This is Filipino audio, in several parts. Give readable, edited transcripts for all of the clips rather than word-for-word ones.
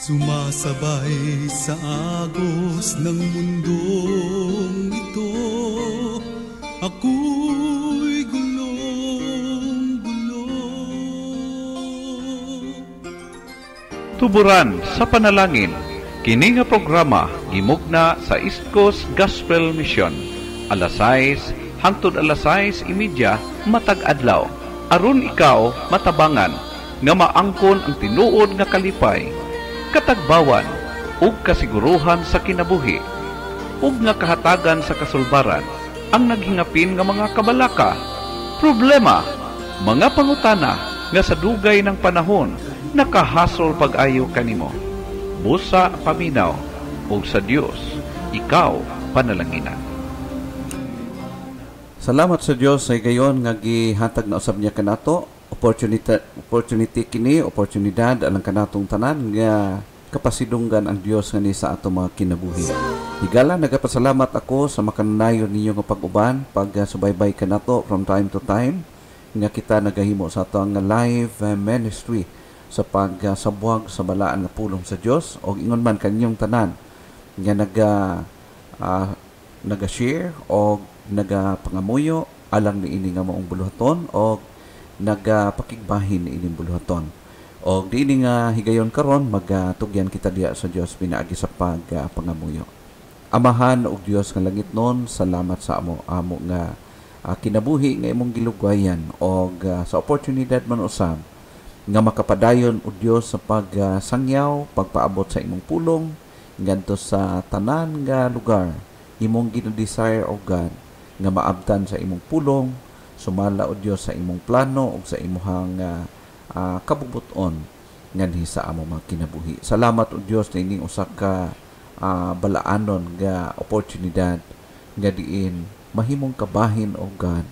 Sumasabay sa agos ng mundong ito, ako'y gulong-gulo. Tuburan sa panalangin, kini nga programa gimugna sa East Coast Gospel Mission, alas 6 hangtod alas 6:30 matag adlaw, aron ikaw matabangan nga maangkon ang tinuod nga kalipay, katagbawan ug kasiguruhan sa kinabuhi, ug nga kahatagan sa kasulbaran ang naghingapin nga mga kabalaka, problema, mga pangutana nga sa dugay ng panahon nakahasol pag-ayo kanimo. Busa paminaw ug sa Dios ikaw panalanginan. Salamat sa Dios sa gayon nga gihatag na usab niya kanato opportunity kini, oportunidad alang kanatong tanan nga kapasidunggan ang Dios nga ni sa ato mga kinabuhi. Higala nagapasalamat ako sa makananayon ninyo nga pag-uban, pag-subaybay kanato from time to time nga kita nagahimo sa ato nga live ministry sa pagsabuhag sa balaan nga pulong sa Dios, o ingon man kaninyong tanan nga naga-share o nagapangamuyo alang niini nga maong buluhaton o nagapakigbahin niining buluhaton. O diini nga higayon karon magtugyan kita diya sa Dios pinaagi sa pagpangamuyo. Amahan og Dios nga langit non, salamat sa amo nga kinabuhi nga imong gilugwayan o sa oportunidad man usab nga makapadayon o Dios sa pagsangyaw, pagpaabot sa imong pulong ngadto sa tanan nga lugar imong gina-desire o God nga maabtan sa imong pulong, sumala o Dios sa imong plano ug sa imong kabubuton nganhi sa among mga kinabuhi. Salamat o Dios na ining usa ka balaanon nga oportunidad nga diin mahimong kabahin o God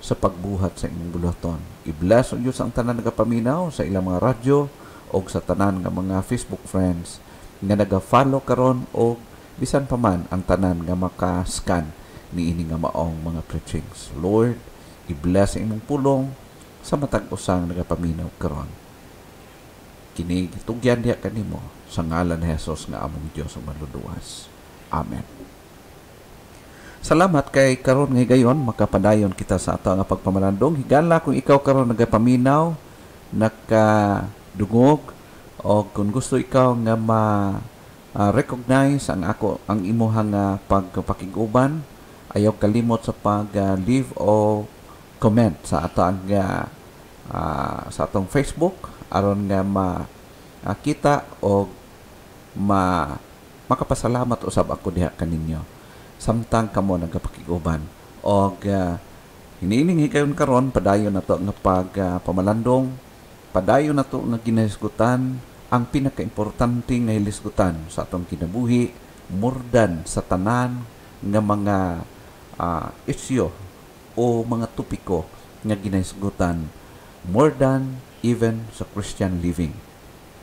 sa pagbuhat sa imong buluhaton. I-bless o Diyos ang tanan nagapaminaw sa ilang mga radyo o sa tanan nga mga Facebook friends nga naga-follow karon o bisan pa man ang tanan nga maka-scan niini nga maong mga preachings. Lord, i-bless ang imong pulong sa matag usang nagapaminaw karon. Kini gitugyan diha kanimo sa ngalan ni Hesus nga among Dios ang maluluwas. Amen. Salamat kay karon nga gayon makapadayon kita sa ato nga pagpamalandong. Higala kung ikaw karon nagapaminaw, nakadungog o kung gusto ikaw nga recognize ang imuhang pagpakiguban, ayaw kalimot sa pag-leave o comment sa ato sa atong Facebook aron nga makita o makapasalamat usab ako diha kaninyo samtang kamo nagapakiguban og hiniining higayon karon padayon nato nga pagpamalandong, padayon nato nga ginahisgutan ang pinakaimportante nga hilisgutan sa atong kinabuhi, murdan sa tanan nga mga isyu o mga topiko nga ginahisgutan, more than even sa Christian living.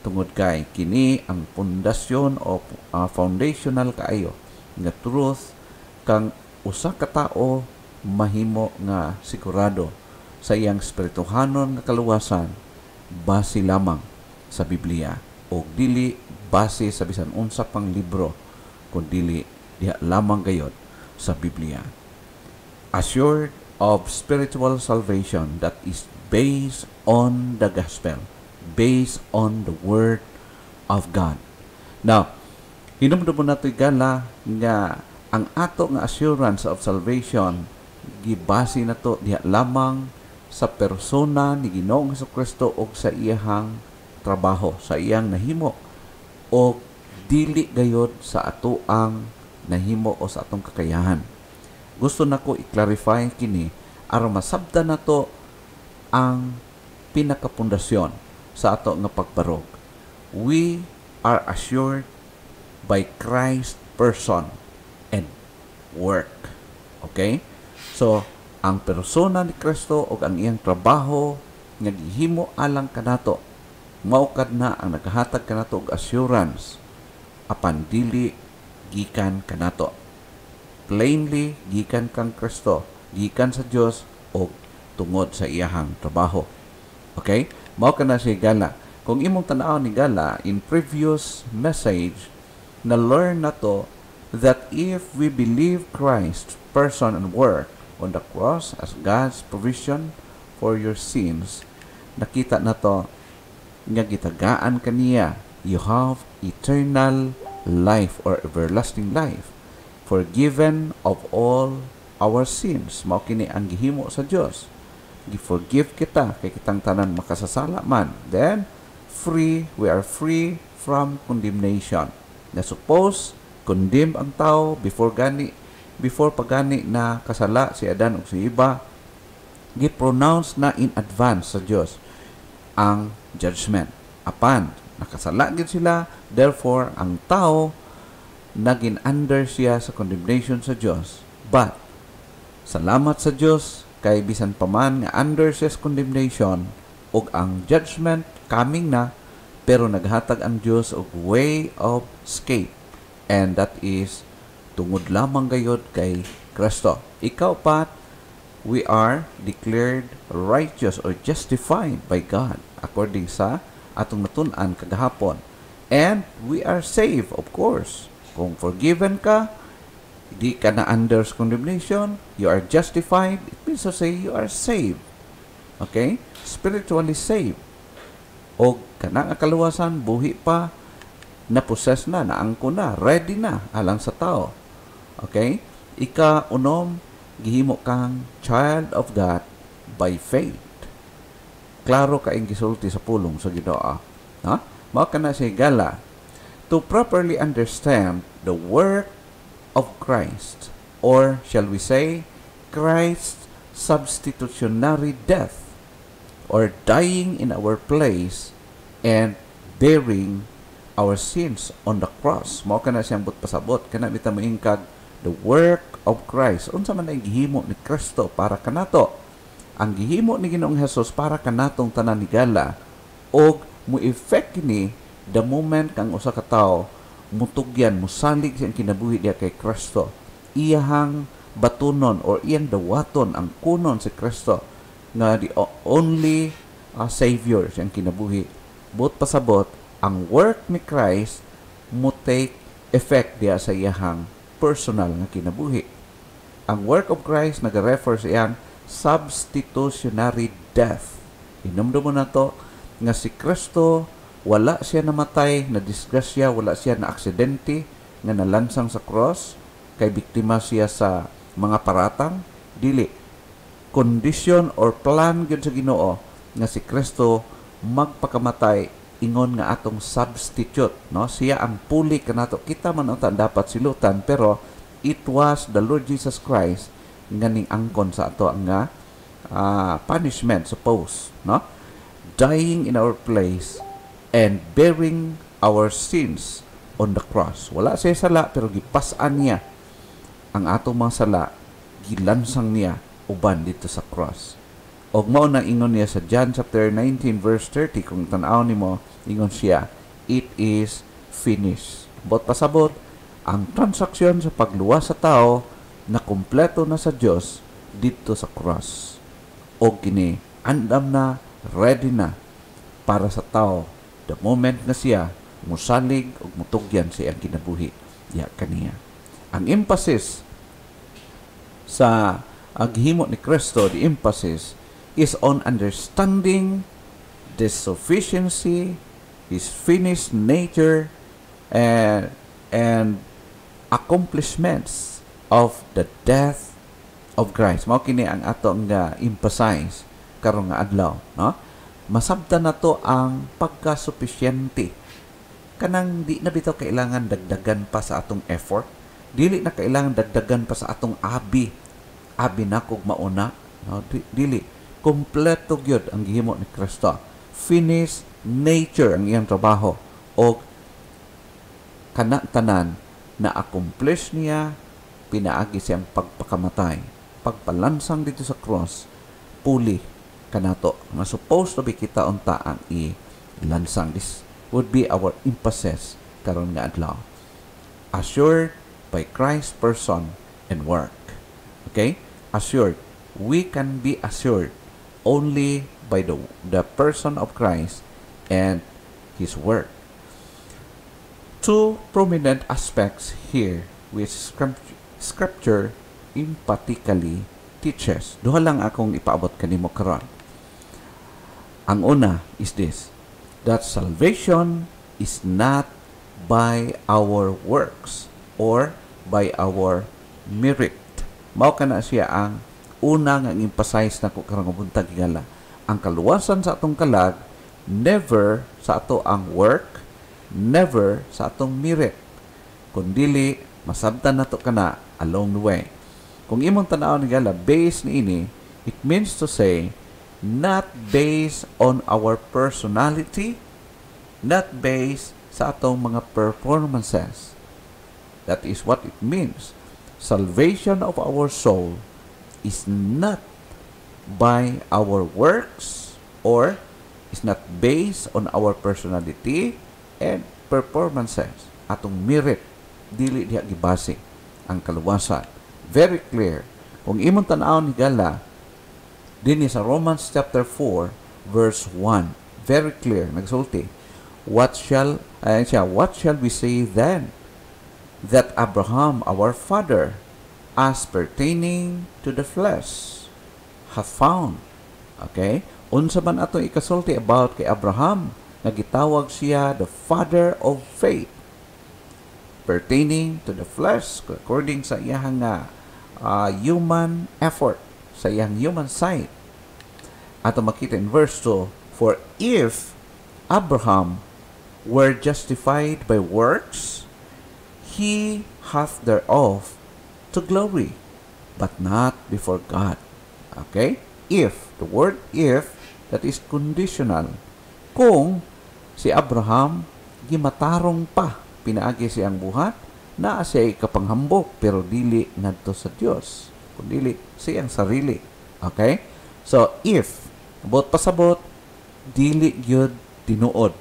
Tungod kay kini ang pundasyon o foundational kaayo nga truth kang usa ka tao mahimo nga sigurado sa iyang spirituhanon nga kaluwasan base lamang sa Biblia o dili base sa bisan unsa pang libro kundi diha lamang gayud sa Biblia. Assured of spiritual salvation that is based on the gospel, based on the word of God. Now, hinumdum nato igala nga ang ato nga assurance of salvation gibase nato diha lamang sa persona ni Ginoong Hesukristo o sa iyang trabaho, sa iyang nahimo o dili gayod sa ato ang nahimo o sa atong kakayahan. Gusto nako i-clarify kini aron masabtan nato ang pinakapundasyon sa ato nga pagbarog. We are assured by Christ's person and work. Okay? So, ang persona ni Kristo o ang iyang trabaho nga gihimo alang kanato, maukad na ang nagahatag kanato og assurance apan dili gikan kanato. Plainly, gikan kang Kristo, gikan sa Dios o tungod sa iyahang trabaho. Okay? Mao kana siya gala Kung imong tanaw ni gala in previous message, na learn na to that if we believe Christ's person and work on the cross as God's provision for your sins, nakita na to nga gitagaan kaniya, you have eternal life or everlasting life, forgiven of all our sins. Mao kini ang gihimo sa Dios. Gi-forgive kita kay kitang tanan makasasala man. Then we are free from condemnation. Na suppose condemn ang tao before pagani na kasala si Adan ug si Eva, gi-pronounce na in advance sa Dios ang judgment. Apan nakasala gid sila, therefore ang tao naging under siya sa condemnation sa Dios. But salamat sa Dios kay bisan pa man nga under siya sa condemnation ug ang judgment coming na, pero naghatag ang Dios og way of escape, and that is tungod lamang gayud kay Kristo. Ikaw pat, we are declared righteous or justified by God according sa atong natun-an kagahapon. And we are saved, of course. Kung forgiven ka, di ka na under condemnation, you are justified, it means to say you are saved. Okay? Spiritually saved. O kanang kaluwasan, buhi pa, na-possess na, naangko na, ready na, alang sa tao. Okay? Ika-unom, gihimo kang child of God by faith. Klaro ka ang gisulti sa pulong sa Ginoo. Ha? Mao kana si gala. To properly understand the work of Christ, or shall we say, Christ's substitutionary death, or dying in our place and bearing our sins on the cross. Mao kana siyang pasabot kana bitaw moingkag the work of Christ. Unsa man ang gihimo ni Kristo para kanato? Ang gihimo ni Ginoong Hesus para kanatong tanan ni gala, og mo-effect ni the moment kang usa ka tawo mutugyan, musalig siyang kinabuhi diya kay Kristo. Iyahang batunon or iyang dawaton ang kunon si Kristo nga the only Savior siyang kinabuhi. But pasabot, ang work ni Christ mo take effect diya sa iyahang personal nga kinabuhi. Ang work of Christ nag-refer sa iyang substitutionary death. Inumdum mo na to nga si Kristo wala siya namatay na disgrasya, wala siya na aksidente nga nalansang sa cross kay biktima siya sa mga paratang. Dili, condition or plan gyud sa Ginoo nga si Kristo magpakamatay ingon nga atong substitute, no? Siya ang puli kanato. Kita man unta dapat silutan, pero it was the Lord Jesus Christ nga ning angkon sa ato nga punishment, suppose, no? Dying in our place and bearing our sins on the cross. Wala siya sala, pero gipasan niya ang atong mga sala, gilansang niya uban dito sa cross. Og mao na ingon niya sa John chapter 19 verse 30, kung tan-aw nimo, ingon siya, it is finished. Bot pasabot, ang transaksyon sa pagluwas sa tao na kumpleto na sa Dios dito sa cross. Og kini andam na, ready na para sa tao the moment na siya musalig og mutugyan siya ang kinabuhi ya kaniya. Ang emphasis sa aghimo ni Kristo, the emphasis is on understanding the sufficiency, His finished nature, and accomplishments of the death of Christ. Mao kini ang ato nga emphasize karon nga adlaw, no? Masabtan na to ang pagkasupisyente. Kanang di na bitaw kailangan dagdagan pa sa atong effort. Dili na kailangan dagdagan pa sa atong abi na kog mauna, no? Dili, kompleto gyud ang gihimo ni Kristo. Finished nature ang iyang trabaho, o kana tanan na accomplish niya, pinaagi siyang pagpakamatay, pagpalansang dito sa cross, puli kanato nga supposed to be kita unta ang ilansang. This would be our emphasis karon nga adlaw. Assured by Christ's person and work. Okay? Assured. We can be assured only by the person of Christ and His Word. Two prominent aspects here which Scripture emphatically teaches. Duha lang akong ipaabot kanimo karon. Ang una is this, that salvation is not by our works or by our merit. Mao kana siya ang una nga emphasize nako karong buntag higala. Ang kaluwasan sa atong kalag never sa ato ang work, never sa atong merit, kundili masabtan nato kana along the way. Kung imong tan-awon higala based niini, it means to say not based on our personality, not based sa atong mga performances. That is what it means. Salvation of our soul is not by our works or is not based on our personality and performances. Atong merit, dili diha gibase ang kaluwasan. Very clear. Kung imong tan-awon higala dinhi sa Romans chapter 4 verse 1, very clear nagsulti, what shall we say then? That Abraham our father, as pertaining to the flesh, hath found. Okay? Unsa man ato ikasulti about kay Abraham, nagitawag siya the father of faith. Pertaining to the flesh, according sa iyang human effort, sa iyang human sight. Ato makita in verse 2, for if Abraham were justified by works, he hath thereof to glory, but not before God. Okay? If, the word if, that is conditional. Kung si Abraham gimatarong pa, pinaagi siyang buhat, naa siya kapanghambok, pero dili ngadto sa Dios, kundi siyang sarili. Okay? So, if, abot pasabot, dili gyud tinuod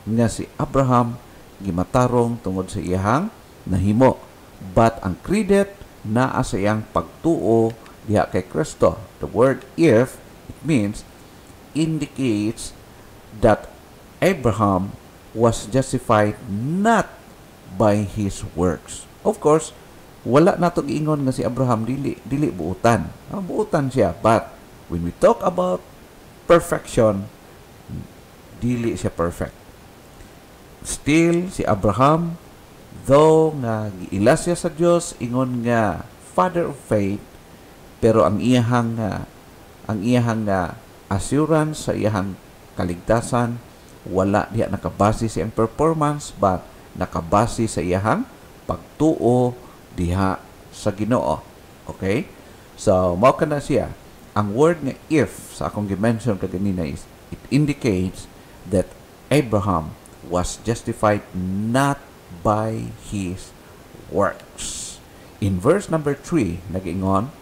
nga si Abraham gimatarong tungod sa iyang nahimo. But ang credit naa sa iyang pagtuo diha kay Kristo. The word if, it means, indicates that Abraham was justified not by his works. Of course, wala nato giingon nga si Abraham dili buutan. Buutan siya, but when we talk about perfection, dili siya perfect. Still si Abraham, though nga giila siya sa Dios ingon nga father of faith, pero ang iyahang assurance sa iyahang kaligtasan wala diha nakabase sa iyang performance, but nakabase sa iyahang pagtuo diha sa Ginoo. Okay? So, mao kana siya. Ang word nga if sa akong gi-mention kaganina is it indicates that Abraham was justified not by his works. In verse number 3, nag-ingon,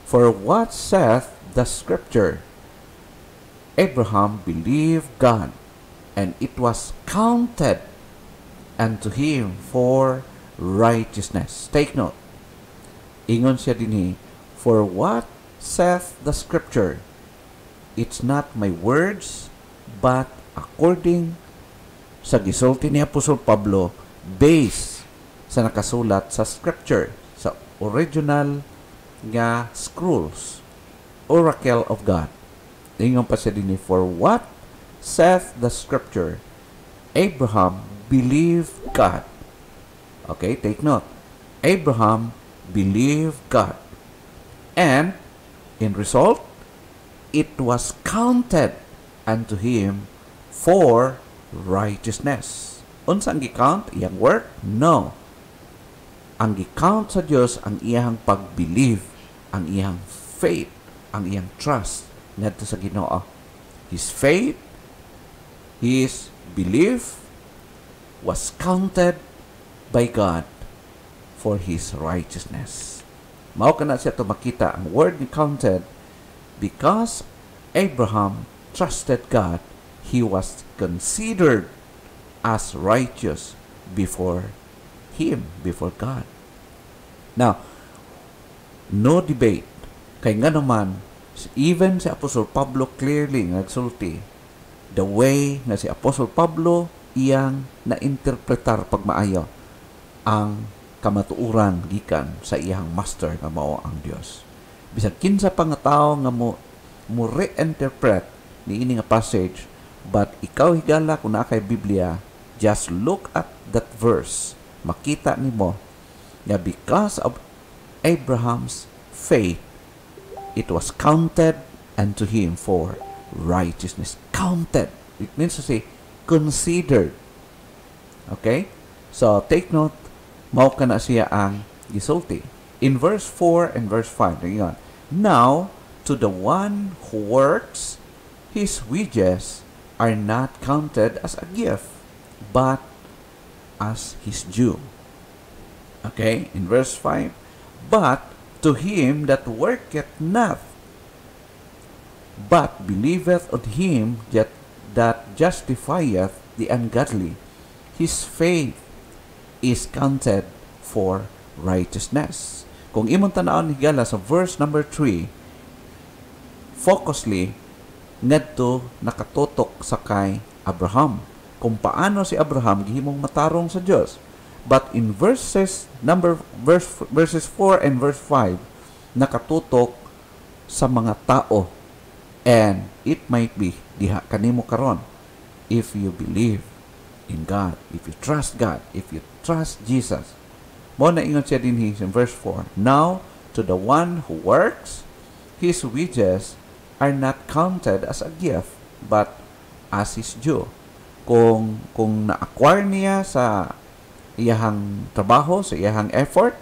for what saith the scripture? Abraham believed God, and it was counted unto him for righteousness. Take note. Ingon siya dinhi, for what saith the scripture? It's not my words, but according sa gisulti ni Apostol Pablo, based sa nakasulat sa scripture, sa original nga scrolls, oracle of God. Ingon pa siya dinhi, for what saith the scripture? Abraham believed God. Okay, take note. Abraham believed God. And, in result, it was counted unto him for righteousness. Unsa ang gi-count? Iyang work? No. Ang gi-count sa Dios ang iyang pag-believe, ang iyang faith, ang iyang trust ngadto sa Ginoo. His faith, his belief was counted by God for his righteousness. Mao kana siya to makita ang word ni counted, because Abraham trusted God, he was considered as righteous before him, before God. Now, no debate. Kay nga naman, even si Apostol Pablo clearly nagsulti, the way nga si Apostol Pablo iyang na-interpretar pagmaayo ang kamatuuran gikan sa iyang master nga mao ang Dios. Bisag kinsa pa nga tawo nga mo reinterpret ni ini nga passage, but ikaw higala kung naa kay Biblia, just look at that verse. Makita nimo nga because of Abraham's faith, it was counted unto him for righteousness. Counted. It means to say, considered. Okay? So, take note, mao kana siya ang gisulti. In verse 4 and verse 5, ngayon, now, to the one who works, his wages are not counted as a gift, but as his due. Okay? In verse 5, but to him that worketh not, but believeth on him that justifieth the ungodly, his faith is counted for righteousness. Kung imong tan-awon higala sa verse number 3, focusly ngadto nakatutok sa kay Abraham. Kung paano si Abraham gihimong matarong sa Dios. But in verses 4 and verse 5, nakatutok sa mga tao. And it might be diha kanimo karon, if you believe in God, if you trust God, if you trust Jesus. Mo na ingon siya dinhi in verse 4. Now, to the one who works, his wages are not counted as a gift, but as his due. Kung na-acquire niya sa iyahang trabaho, sa iyahang effort,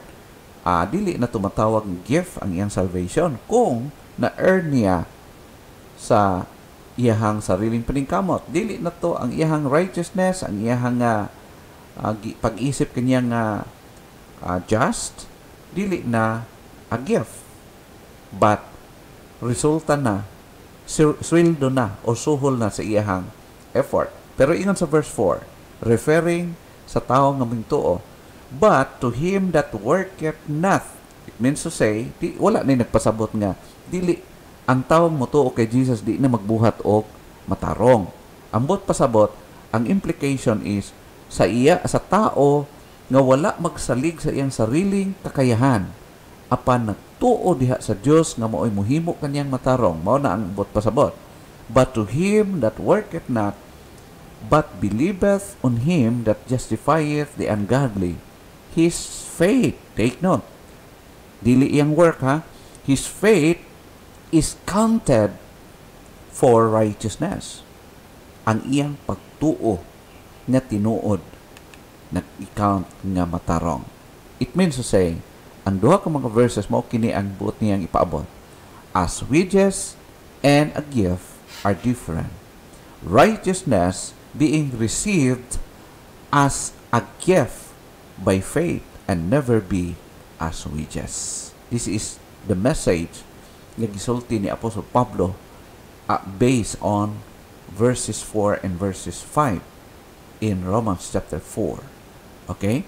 dili na tumatawag gift ang iyang salvation. Kung na-earn niya sa iyahang sariling paningkamot, dili na to ang iyahang righteousness, ang iyahang pag-isip kanyang just, dili na a gift, but resulta na, sweldo na o suhol na sa iyahang effort. Pero ingon sa verse 4, referring sa tao nga mintuo, but to him that worketh not, it means to say, wala na nagpasabot nga, dili ang tawong mutuo kay Jesus di na magbuhat og matarong. Ambot pasabot, ang implication is sa tao nga wala magsalig sa iyang sariling kakayahan, apan nagtuo diha sa Dios nga maoy muhimo kaniyang matarong. Mao na ang ambot pasabot. But to him that worketh not, but believeth on him that justifieth the ungodly, his faith, take note, dili iyang work ha, his faith is counted for righteousness. Ang iyang pagtuo nga tinuod, nag-count nga matarong. It means to say, ang duha ka mga verses mo kini ang buot niyang ipaabot. As wages and a gift are different, righteousness being received as a gift by faith and never be as wages. This is the message nga gisulti ni Apostle Pablo based on verses 4 and verses 5 in Romans chapter 4. Okay?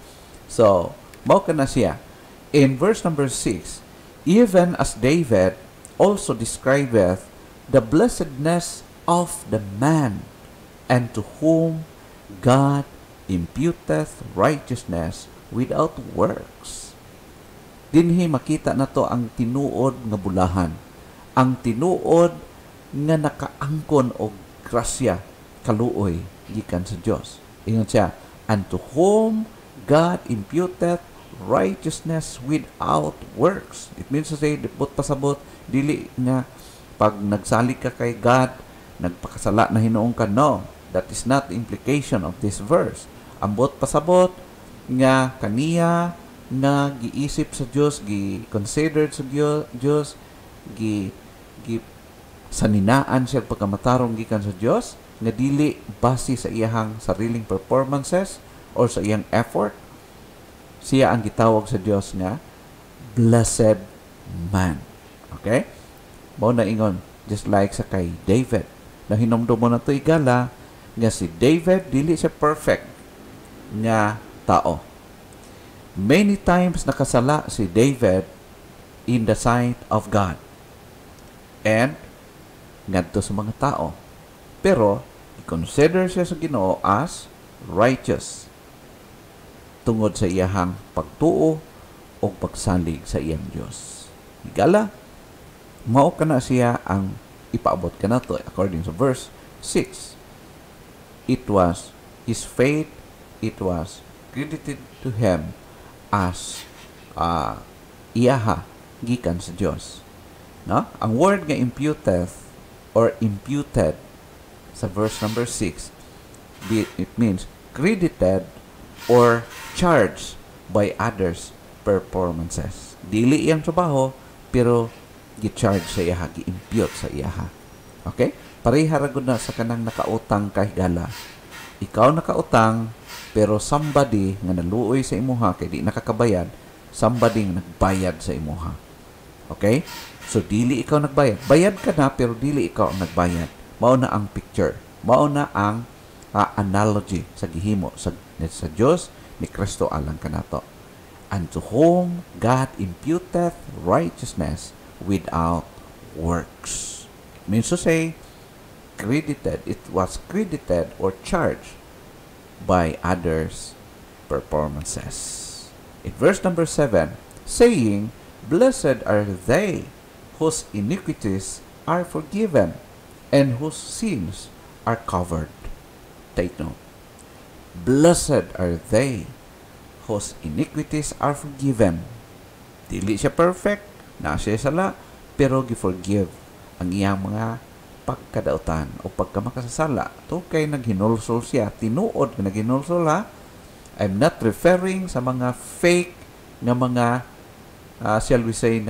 So, mao kana siya. In verse number 6, even as David also describeth the blessedness of the man, and to whom God imputeth righteousness without works. Dinhi makita na to ang tinuod nga bulahan. Ang tinuod nga nakaangkon og grasya, kaluoy, gikan sa Dios. Ingon siya, and to whom God imputeth righteousness without works. It means to say, dipot pasabot, dili nga pag nagsalig ka kay God, nagpakasala na hinuong ka. No, that is not the implication of this verse. Ambot pasabot nga kaniya nga giisip sa Dios, gi-considered sa Dios, saninaan siya pagkamatarong gikan sa Dios, nga dili base sa iyahang sariling performances or sa iyang effort. Siya ang gitawag sa Dios nga blessed man. Okay? Mao na ingon, just like sa kay David. Na hinumdum mo na to igala nga si David dili siya perfect nga tao. Many times nakasala si David in the sight of God and ngadto sa mga tao. Pero i-consider siya sa Ginoo as righteous tungod sa iyahang pagtuo o pagsalig sa iyang Dios. Higala, mao kana siya ang ipaabot kanato according to verse 6. It was his faith, it was credited to him as iyaha gikan sa Dios. No? Ang word nga imputeth or imputed sa verse number 6, it means credited or charged by others' performances. Dili iyang trabaho, pero gi-charge sa iyaha, gi-impute sa iyaha. Okay? Pareha ra gud na sa kanang nakautang kay higala. Ikaw nakautang, pero somebody nga naluoy sa imuha kay di nakakabayad, somebody nga nagbayad sa imuha. Okay? So, dili ikaw nagbayad. Bayad ka na, pero dili ikaw ang nagbayad. Mao na ang picture. Mao na ang analogy sa gihimo sa Dios ni Kristo alang kanato. And to whom God imputeth righteousness without works. It means to say, credited. It was credited or charged by others' performances. In verse number 7, saying, blessed are they whose iniquities are forgiven and whose sins are covered. Take note. Blessed are they whose iniquities are forgiven. Dili siya perfect, na siya sala, pero gi-forgive ang iyang mga pagkadautan o pagkamakasasala. To kay naghinulsol siya, tinuod na naghinulsol ha. I'm not referring sa mga fake nga mga shall we say,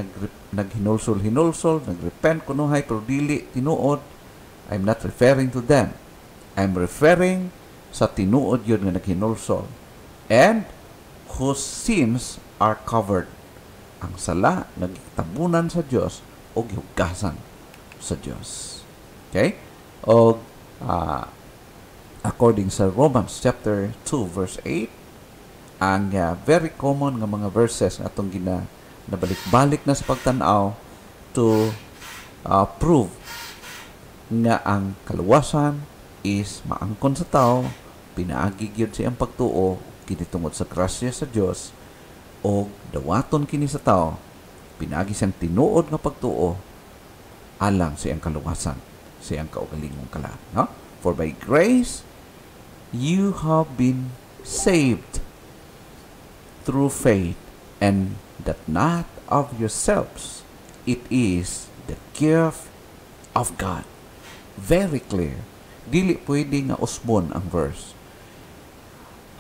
naghinulsol, nagrepent, kunuhay, pero dili, tinuod. I'm not referring to them. I'm referring sa tinuod yun nga naghinulsol. And whose sins are covered. Ang sala, nagtabunan sa Diyos o gihugasan sa Diyos. Okay? O, according sa Romans chapter 2, verse 8, ang very common nga mga verses nga itong nabalik-balik na sa pagtanaw to prove nga ang kaluwasan is maangkon sa tao, pinaagi gyud siyang pagtuo kini tungod sa grasya sa Dios, o dawaton kini sa tao, pinaagi siyang tinuod nga pagtuo alang sa iyang kaluwasan, sa iyang kaugalingong kalaan. No? For by grace you have been saved through faith, and that not of yourselves, it is the gift of God. Very clear. Dili pwede nga usbon ang verse.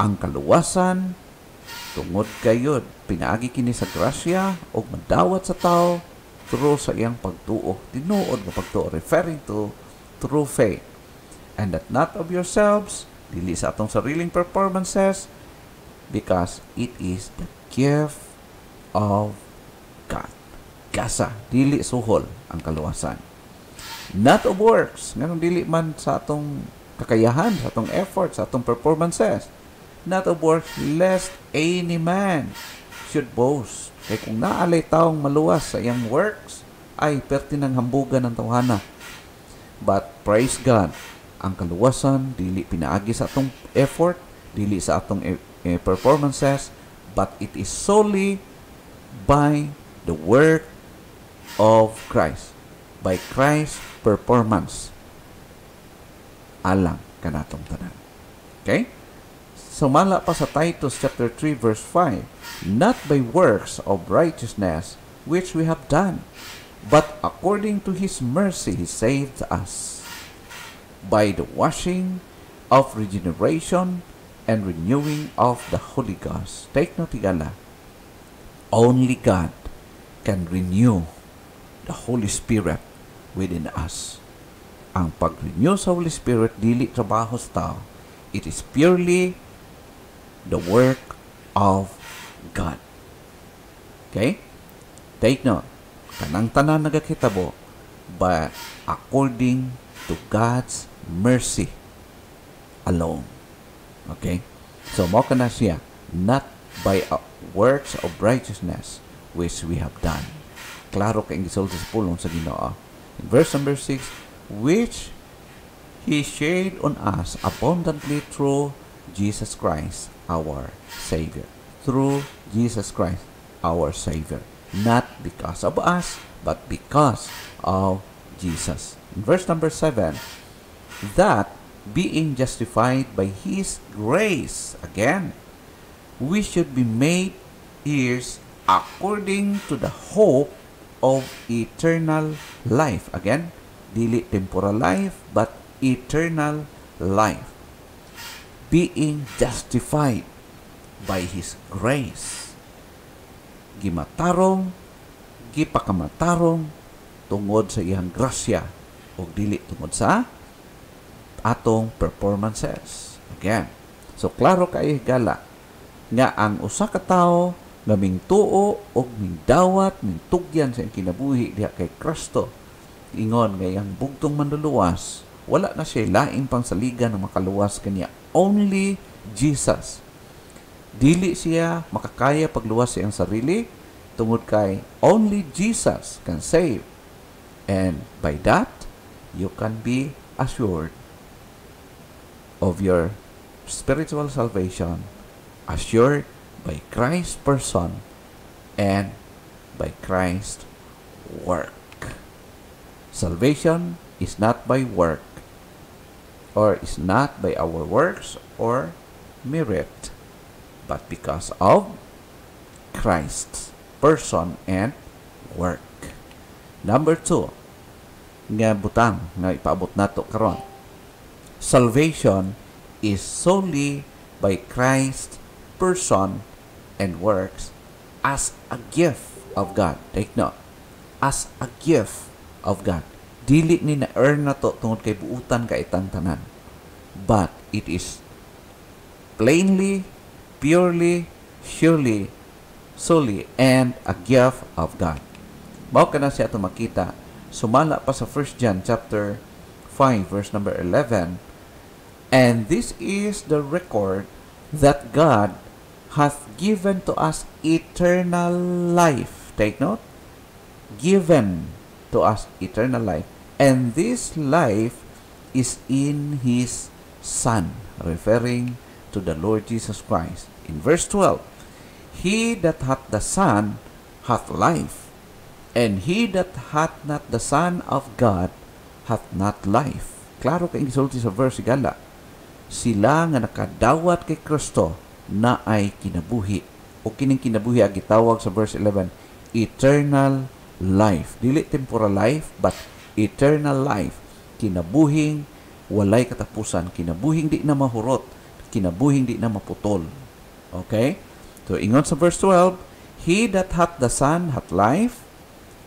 Ang kaluwasan, tungod kayod, pinaagi kini sa grasya, o madawat sa tao, through sa iyang pagtuo. Tinuod nga pagtuo, referring to through faith. And that not of yourselves, dili sa atong sariling performances, because it is the gift of God. Gasa, dili suhol ang kaluwasan. Not of works, nganong dili man sa atong kakayahan, sa atong effort, sa atong performances. Not of works, lest any man should boast. Kaya kung naalay taong maluwas sa iyang works, ay pertinang hambugan ng tawhana. But praise God, ang kaluwasan, dili pinaagi sa atong effort, dili sa atong performances, but it is solely by the work of Christ. By Christ's performance. Alang kanatong tanan. Okay? Sumala pa sa Titus chapter 3 verse 5, not by works of righteousness which we have done, but according to His mercy He saved us, by the washing of regeneration and renewing of the Holy Ghost. Take note, tigala. Only God can renew the Holy Spirit within us. Ang pag-renew sa Holy Spirit, dili trabaho sa tao. It is purely the work of God. Okay? Take note. Kanang tanan nagakitabo, but according to God's mercy alone. Okay? So, mo ka na siya, not by works of righteousness which we have done. Klaro kayong gisulti sa pulong sa Ginoo. In verse number 6, which He shared on us abundantly through Jesus Christ, our Savior. Through Jesus Christ, our Savior. Not because of us, but because of Jesus. In verse number 7, that being justified by His grace, again, we should be made heirs according to the hope of eternal life. Again, dili temporal life, but eternal life. Being justified by His grace. Gimatarong, gipakamatarong, tungod sa iyang grasya, o dili tungod sa atong performances. Again, so klaro kayo gala, nga ang usa ka tawo nga mingtuo o mingdawat, mingtugyan sa kinabuhi diha kay Kristo, ingon nga ang bugtong manluluwas, wala na siya laing pangsaligan ng makaluwas kanya. Only Jesus. Dili siya makakaya pagluwas sa iyang sarili, tungod kay only Jesus can save. And by that, you can be assured of your spiritual salvation, assured by Christ's person and by Christ's work. Salvation is not by work, or is not by our works or merit, but because of Christ's person and work. Number 2, nga butang nga ipaabot nato karon. Salvation is solely by Christ's person and works as a gift of God. Take note. As a gift of God. Dili ni na-earn na to tungod kay buutan ka itang tanan. But it is plainly, purely, surely, solely, and a gift of God. Mao ka na siya ito makita. Sumala pa sa 1 John chapter 5 verse number 11. And this is the record that God hath given to us eternal life. Take note. Given to us eternal life. And this life is in His Son. Referring to the Lord Jesus Christ. In verse 12. He that hath the Son hath life. And he that hath not the Son of God hath not life. Klaro kay gisulti sa verse gala. Sila nga nakadawat kay Kristo na ay kinabuhi. O kining kinabuhi ang gitawag sa verse 11, eternal life. Dili temporal life, but eternal life. Kinabuhing walay katapusan. Kinabuhing di na mahurot. Kinabuhing di na maputol. Okay? So, ingon sa verse 12, he that hath the Son hath life.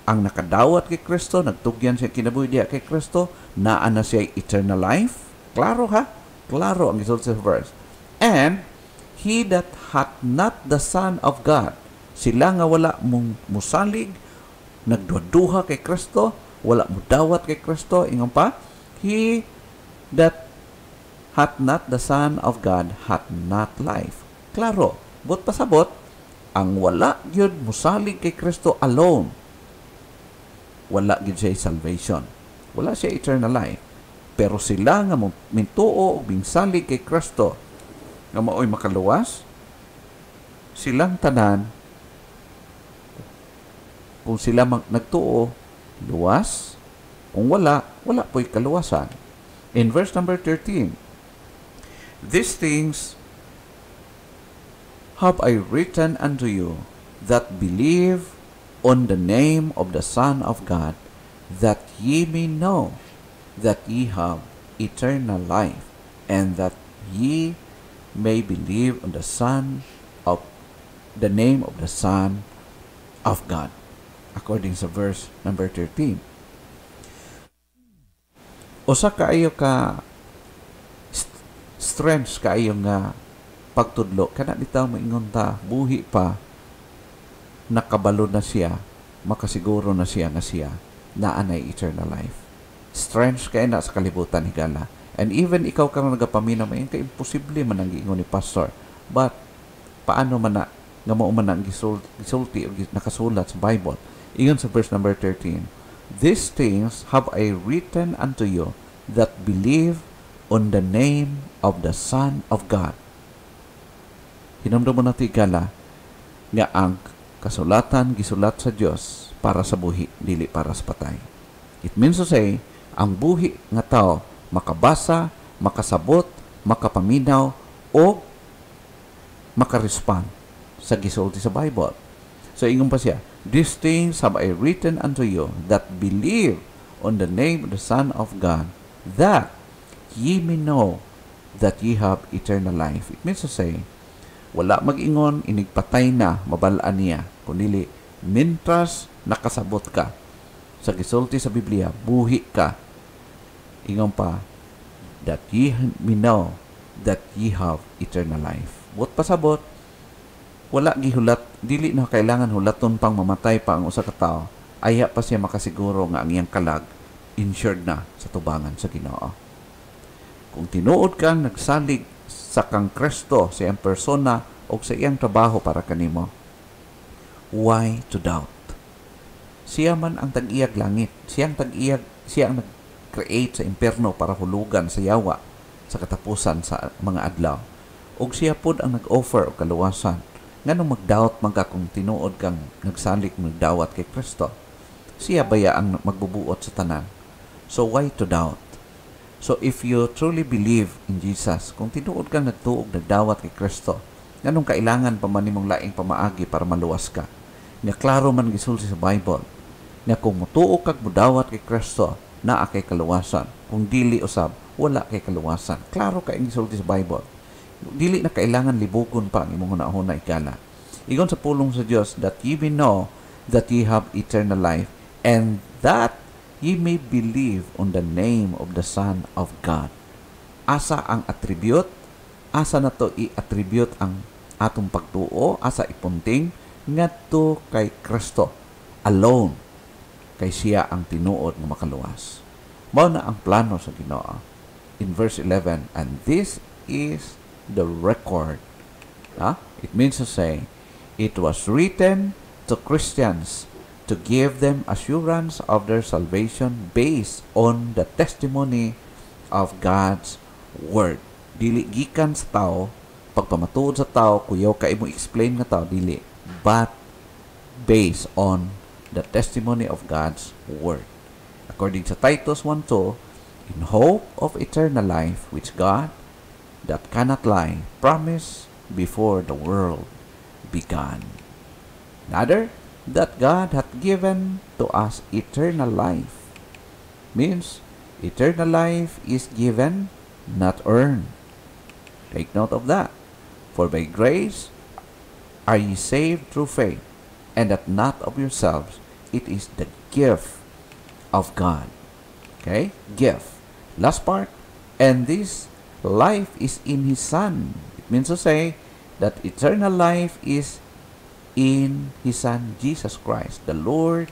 Ang nakadawat kay Kristo, nagtugyan siya kinabuhi diya kay Kristo, naa na siya eternal life. Klaro ha? Klaro ang gisulti sa verse. And he that hath not the Son of God, sila nga wala mong musalig, nagduduha kay Kristo, wala mo dawat kay Kristo, ingon pa, he that hath not the Son of God hath not life. Klaro, but pasabot, ang wala yun musalig kay Kristo alone, wala gid siya salvation. Wala siya eternal life. Pero sila nga mintuo o bingsalig kay Kristo nga maoy makaluwas, silang tanan, kung sila nagtuo, luwas. Kung wala, wala po'y kaluwasan. In verse number 13, these things have I written unto you that believe on the name of the Son of God, that ye may know that ye have eternal life, and that ye may believe on the name of the Son of God. According sa verse number 13. Usa kaayo ka strengths kaayo nga pagtudlo, kana bitaw maingon ta, buhi pa, nakabalo na siya, makasiguro na siya nga siya naa nay eternal life. Strengths kay na sa kalibutan higala. And even ikaw kang nagapaminaw, mayon ka imposible man ang giingon ni pastor. But paano man na nga mao man ang gisulti o nakasulat sa Bible? Iyon sa verse number 13. These things have I written unto you that believe on the name of the Son of God. Hinumdum mo nato igala nga ang kasulatan gisulat sa Dios para sa buhi, dili para sa patay. It means to say, ang buhi nga tao makabasa, makasabot, makapaminaw o makarespond sa gisulti sa Bible. So ingon pa siya, these things have I written unto you that believe on the name of the Son of God, that ye may know that ye have eternal life. It means to say, wala mag-ingon, inigpatay na, mabalaan niya. Kundi, mintras nakasabot ka sa gisulti sa Biblia, buhi ka. Ingon pa, that ye may know that ye have eternal life. But pasabot, wala gihulat, dili na kailangan hulaton pang mamatay pa ang usa ka tawo. Aya pa siya makasiguro nga ang iyang kalag insured na sa tubangan sa Ginoo. Kung tinuod kang nagsalig sa kang Kristo sa iyang persona o sa iyang trabaho para kanimo, why to doubt? Siya man ang tag-iyag langit, siya ang nag-create sa impierno para hulugan sa yawa sa katapusan sa mga adlaw. Og siya pod ang nag-offer og kaluwasan. Nganong mag-doubt man ka kung tinuod kang nagsalig magdawat kay Kristo? Siya baya ang magbubuot sa tanan. So why to doubt? So if you truly believe in Jesus, kung tinuod kang nagtuog nagdawat kay Kristo, nganong kailangan pa man nimong laing pamaagi para maluwas ka? Nga klaro man gisulti sa Bible, nga kung mutuog kag mudawat kay Kristo, naa kay kaluwasan. Kung dili usab, wala kay kaluwasan. Klaro kay gisulti sa Bible. Dili na kailangan libugon pa ang imong hunahuna ikala. Igon sa pulong sa Dios, that ye may know that ye have eternal life, and that ye may believe on the name of the Son of God. Asa ang attribute? Asa na to i-attribute ang atong pagtuo? Asa ipunting? Ngadto kay Kristo alone. Kay siya ang tinuod nga makaluwas. Mao na ang plano sa Ginoo. In verse 11, and this is the record. It means to say, it was written to Christians to give them assurance of their salvation based on the testimony of God's Word. Dili gikan sa tao, pagpamatuod sa tao, kuyaw ka imo explain nga tao, dili. But based on the testimony of God's Word. According to Titus 1:2, in hope of eternal life, which God, that cannot lie, promised before the world began. Another, that God hath given to us eternal life. Means, eternal life is given, not earned. Take note of that. For by grace are ye saved through faith, and that not of yourselves, it is the gift of God. Okay? Gift. Last part, and this life is in His Son. It means to say that eternal life is in His Son, Jesus Christ, the Lord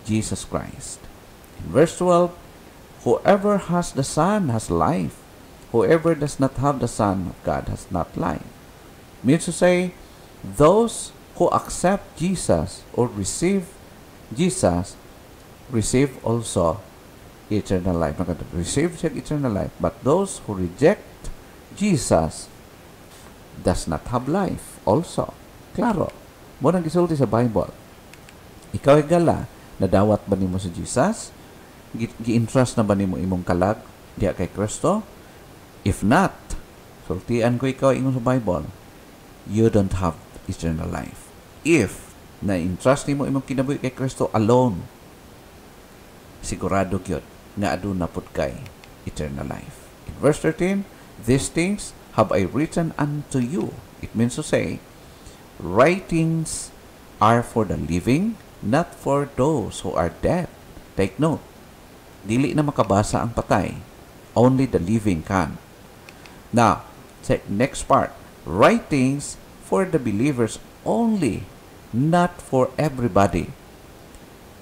Jesus Christ. In verse 12, whoever has the Son has life. Whoever does not have the Son of God has not life. Means to say, those who accept Jesus or receive Jesus, receive also eternal life. Receive eternal life. But those who reject Jesus does not have life also. Klaro. Mo nang gisulti sa Bible. Ikaw higala, nadawat ba nimo si Jesus? Gi-entrust na ba nimo imong kalag diha kay Kristo? If not, sultian ko ikaw ingon sa Bible, you don't have eternal life. If na-entrust nimo imong kinabuhi kay Kristo alone, sigurado gyud nga aduna pud kay eternal life. In verse 13, these things have I written unto you. It means to say, writings are for the living, not for those who are dead. Take note, dili na makabasa ang patay. Only the living can. Now, next part, writings for the believers only, not for everybody.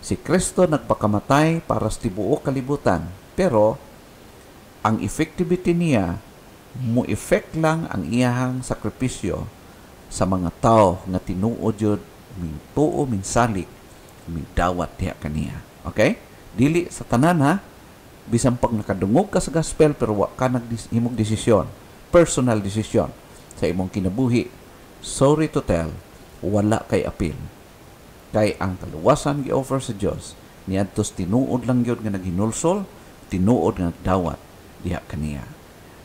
Si Kristo nagpakamatay para sa tibuok kalibutan, pero ang effectivity niya, mo-effect lang ang iyahang sakripisyo sa mga tao nga tinuod yun, mintuo, minsalik, mindawat diha kaniya. Okay? Dili sa tanan ha, bisan pag nakadungog ka sa gospel pero wa ka naghimog desisyon, personal desisyon sa imong kinabuhi sorry to tell, wala kay apil. Kay ang kaluwasan gi-offer sa Dios niadtos tinuod lang gyud nga naghinulsol, tinuod nga nagdawat diha kaniya.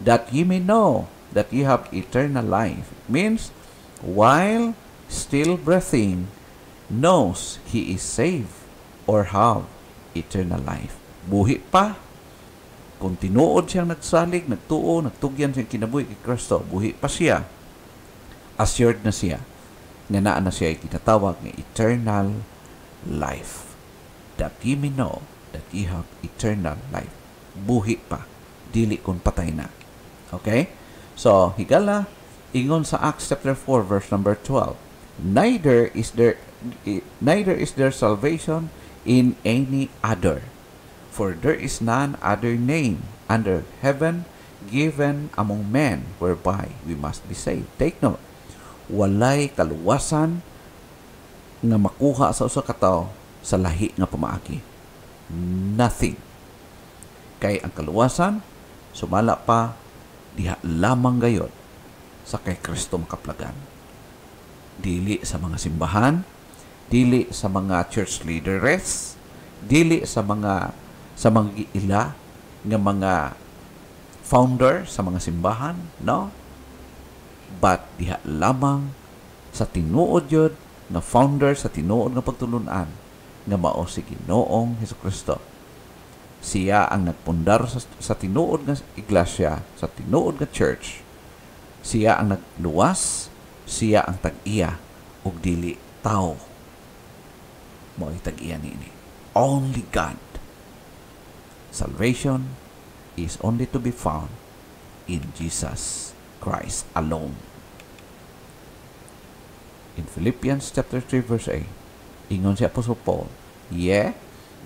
That ye may know that ye have eternal life. Means, while still breathing, knows he is saved or have eternal life. Buhi pa. Kung tinuod siyang nagsalig, nagtuo, nagtugyan siyang kinabuhi kay Kristo, buhi pa siya. Assured na siya nga naa na siya ay kinatawag ng eternal life. That ye may know that ye have eternal life. Buhi pa. Dili kung patay na. Okay? So, higala, ingon sa Acts chapter 4, verse number 12. Neither is there salvation in any other. For there is none other name under heaven given among men whereby we must be saved. Take note. Walay kaluwasan nga makuha sa usa ka tawo sa lahi nga pamaagi. Nothing. Kay ang kaluwasan sumala pa diha lamang gayod sa kay Kristo makaplagan. Dili sa mga simbahan, dili sa mga church leaders, dili sa mga ila nga mga founder sa mga simbahan, no? But diha lamang sa tinuod yun na founder sa tinuod nga pagtulunan nga mao si Ginoong Hesukristo. Siya ang nagpundar sa tinuod nga iglesia, sa tinuod nga church. Siya ang nagluwas, siya ang tag-iya ug dili tao. Mao tag-iya niini. Only God. Salvation is only to be found in Jesus Christ alone. In Philippians chapter 3 verse 8, ingon si Apostle Paul, "Yea,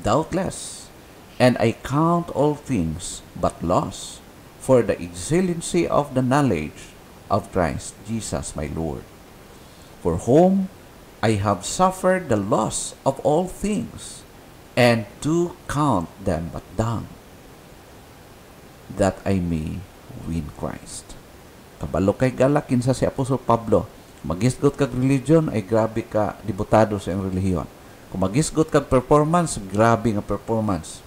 doubtless, and I count all things but loss for the excellency of the knowledge of Christ Jesus my Lord, for whom I have suffered the loss of all things, and do count them but dung, that I may win Christ." Kabalo kay galakin sa si Apostol Pablo, magisgot kag religion ay grabe ka dibutado sa iyong relihiyon. Kung magisgot kag performance, grabe nga performance.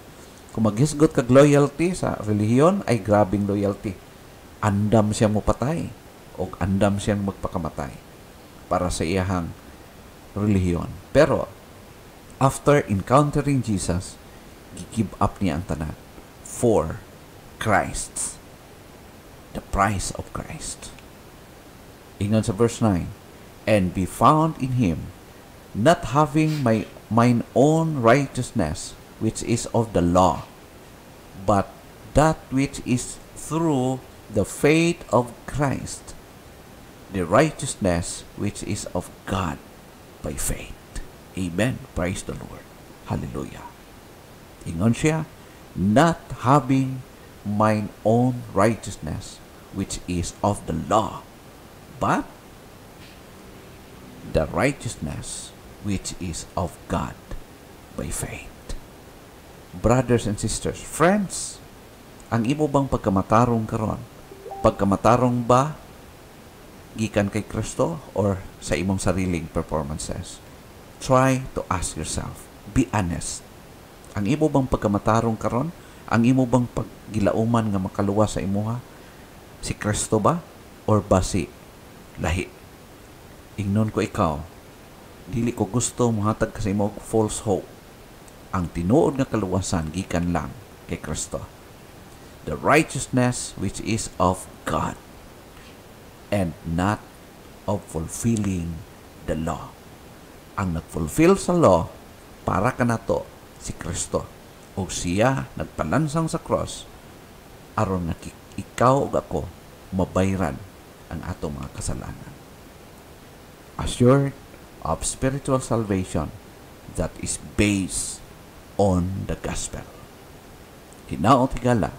Kung magisgot kag loyalty sa relihiyon, ay grabing loyalty. Andam siyang mupatay o andam siyang magpakamatay para sa iyahang relihiyon. Pero, after encountering Jesus, gi-give up niya ang tanan for Christ. The price of Christ. Ingon sa verse 9, "And be found in Him, not having mine own righteousness, which is of the law, but that which is through the faith of Christ, the righteousness which is of God by faith." Amen. Praise the Lord. Hallelujah. Ingon siya, "Not having mine own righteousness, which is of the law, but the righteousness which is of God by faith." Brothers and sisters, friends, ang imo bang pagkamatarong karon? Pagkamatarong ba gikan kay Kristo or sa imong sariling performances? Try to ask yourself. Be honest. Ang imo bang pagkamatarong karon? Ang imo bang paggilauman nga makaluwas sa imuha? Si Kristo ba? Or ba si lahi? Ingnon ko ikaw, dili ko gusto muhatag ka sa imo false hope. Ang tinuod nga kaluwasan gikan lang kay Kristo. The righteousness which is of God and not of fulfilling the law. Ang nagfulfill sa law para kanato si Kristo. O siya nagpalansang sa cross aron nga ikaw ug ako mabayran ang atong mga kasalanan. Assured of spiritual salvation that is based on the gospel. Hinaot higala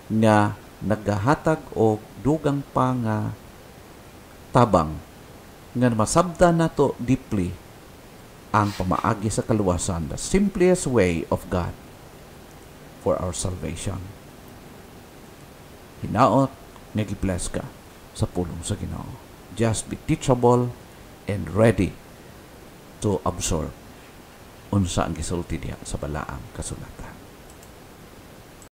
nga naghahatag og dugang pa nga tabang nga masabdan nato deeply ang pamaagi sa kaluwasan, the simplest way of God for our salvation. Hinaot nga gi-bless ka sa pulong sa Ginoo. Just be teachable and ready to absorb unsa ang gisulti diha sa balaang kasulatan.